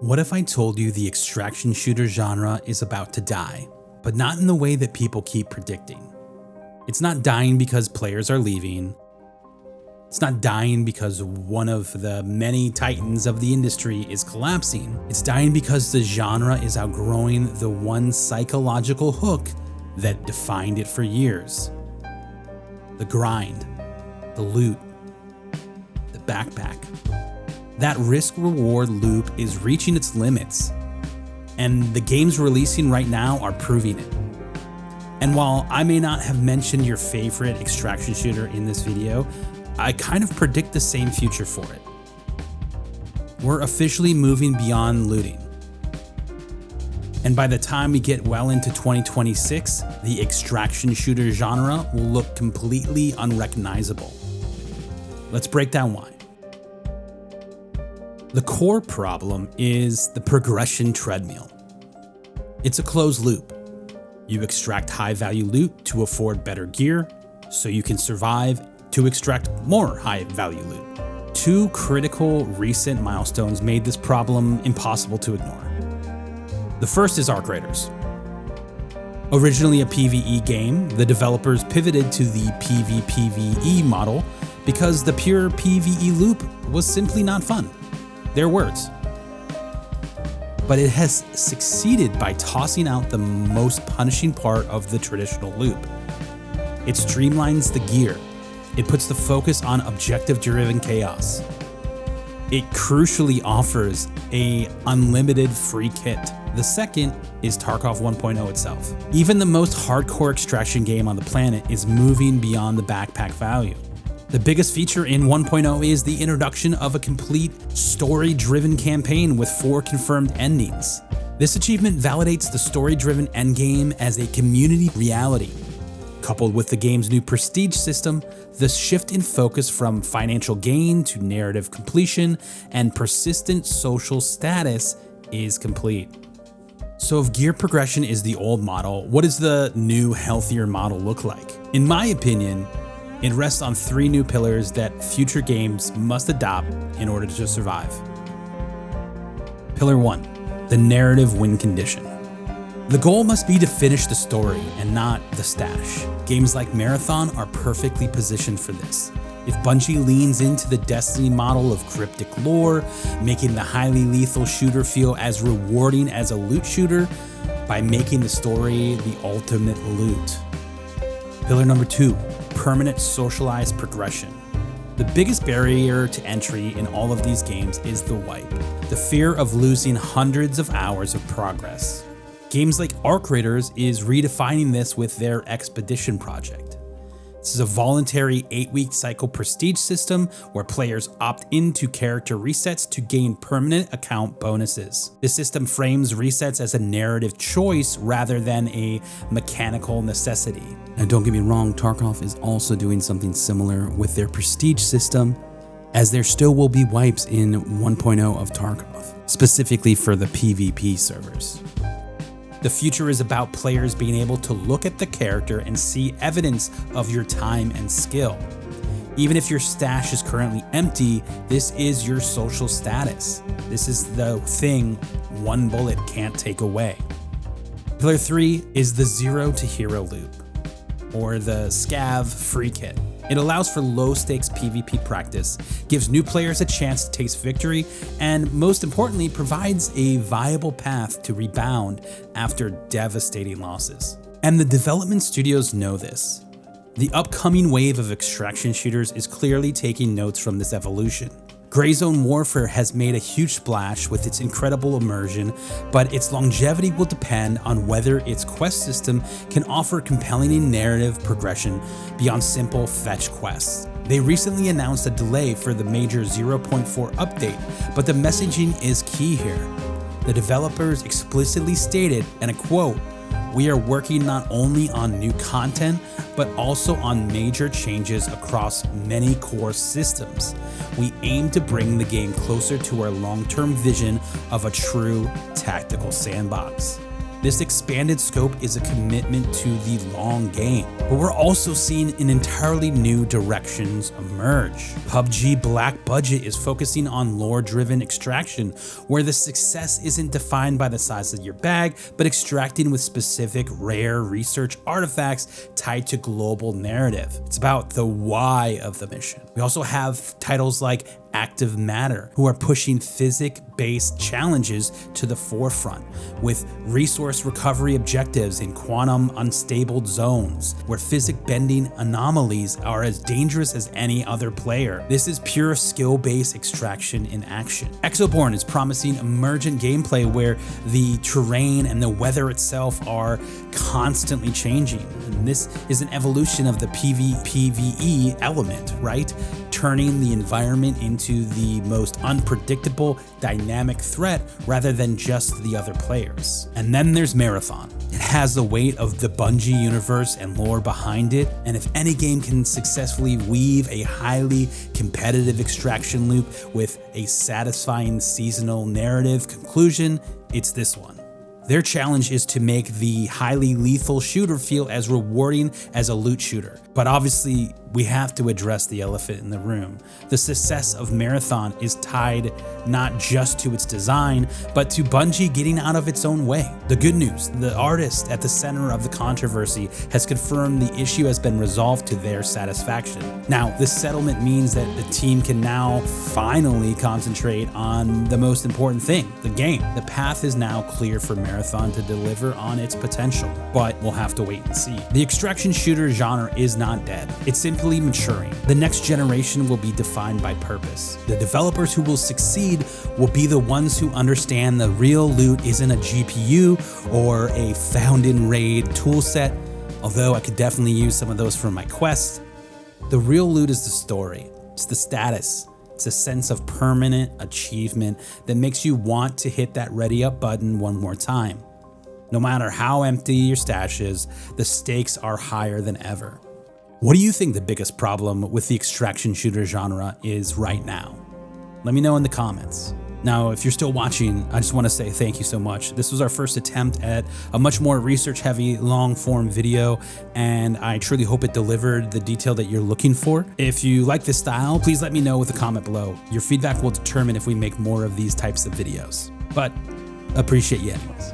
What if I told you the extraction shooter genre is about to die, but not in the way that people keep predicting? It's not dying because players are leaving. It's not dying because one of the many titans of the industry is collapsing. It's dying because the genre is outgrowing the one psychological hook that defined it for years. The grind, the loot, the backpack. That risk-reward loop is reaching its limits, and the games releasing right now are proving it. And while I may not have mentioned your favorite extraction shooter in this video, I kind of predict the same future for it. We're officially moving beyond looting. And by the time we get well into 2026, the extraction shooter genre will look completely unrecognizable. Let's break down why. The core problem is the progression treadmill. It's a closed loop. You extract high-value loot to afford better gear, so you can survive to extract more high-value loot. Two critical recent milestones made this problem impossible to ignore. The first is Ark Raiders. Originally a PvE game, the developers pivoted to the PvPvE model because the pure PvE loop was simply not fun. Their words. But it has succeeded by tossing out the most punishing part of the traditional loop. It streamlines the gear. It puts the focus on objective-driven chaos. It crucially offers an unlimited free kit. The second is Tarkov 1.0 itself. Even the most hardcore extraction game on the planet is moving beyond the backpack value. The biggest feature in 1.0 is the introduction of a complete story-driven campaign with 4 confirmed endings. This achievement validates the story-driven endgame as a community reality. Coupled with the game's new prestige system, the shift in focus from financial gain to narrative completion and persistent social status is complete. So if gear progression is the old model, what does the new, healthier model look like? In my opinion, it rests on 3 new pillars that future games must adopt in order to survive. Pillar 1, the narrative win condition. The goal must be to finish the story and not the stash. Games like Marathon are perfectly positioned for this. If Bungie leans into the Destiny model of cryptic lore, making the highly lethal shooter feel as rewarding as a loot shooter by making the story the ultimate loot. Pillar number 2, permanent socialized progression. The biggest barrier to entry in all of these games is the wipe, the fear of losing hundreds of hours of progress. Games like Ark Raiders is redefining this with their Expedition project. This is a voluntary 8-week cycle prestige system where players opt into character resets to gain permanent account bonuses. This system frames resets as a narrative choice rather than a mechanical necessity. Now don't get me wrong, Tarkov is also doing something similar with their prestige system, as there still will be wipes in 1.0 of Tarkov, specifically for the PvP servers. The future is about players being able to look at the character and see evidence of your time and skill. Even if your stash is currently empty, this is your social status. This is the thing one bullet can't take away. Pillar 3 is the zero to hero loop, or the scav free kit. It allows for low-stakes PvP practice, gives new players a chance to taste victory, and most importantly, provides a viable path to rebound after devastating losses. And the development studios know this. The upcoming wave of extraction shooters is clearly taking notes from this evolution. Gray Zone Warfare has made a huge splash with its incredible immersion, but its longevity will depend on whether its quest system can offer compelling narrative progression beyond simple fetch quests. They recently announced a delay for the major 0.4 update, but the messaging is key here. The developers explicitly stated, and I quote, "We are working not only on new content, but also on major changes across many core systems. We aim to bring the game closer to our long-term vision of a true tactical sandbox." This expanded scope is a commitment to the long game, but we're also seeing an entirely new directions emerge. PUBG Black Budget is focusing on lore-driven extraction, where the success isn't defined by the size of your bag, but extracting with specific rare research artifacts tied to global narrative. It's about the why of the mission. We also have titles like Active Matter, who are pushing physics-based challenges to the forefront, with resource recovery objectives in quantum unstable zones, where physics-bending anomalies are as dangerous as any other player. This is pure skill-based extraction in action. Exoborne is promising emergent gameplay where the terrain and the weather itself are constantly changing. And this is an evolution of the PvE element, right? Turning the environment into the most unpredictable, dynamic threat rather than just the other players. And then there's Marathon. It has the weight of the Bungie universe and lore behind it, and if any game can successfully weave a highly competitive extraction loop with a satisfying seasonal narrative conclusion, it's this one. Their challenge is to make the highly lethal shooter feel as rewarding as a loot shooter. But obviously, we have to address the elephant in the room. The success of Marathon is tied not just to its design, but to Bungie getting out of its own way. The good news, the artist at the center of the controversy has confirmed the issue has been resolved to their satisfaction. Now, this settlement means that the team can now finally concentrate on the most important thing, the game. The path is now clear for Marathon to deliver on its potential, but we'll have to wait and see. The extraction shooter genre is not dead. It's simply maturing. The next generation will be defined by purpose. The developers who will succeed will be the ones who understand the real loot isn't a GPU or a found in raid toolset, although I could definitely use some of those for my quest. The real loot is the story. It's the status. It's a sense of permanent achievement that makes you want to hit that ready up button one more time. No matter how empty your stash is, the stakes are higher than ever. What do you think the biggest problem with the extraction shooter genre is right now? Let me know in the comments. Now, if you're still watching, I just want to say thank you so much. This was our first attempt at a much more research-heavy, long-form video, and I truly hope it delivered the detail that you're looking for. If you like this style, please let me know with a comment below. Your feedback will determine if we make more of these types of videos, but appreciate you anyways.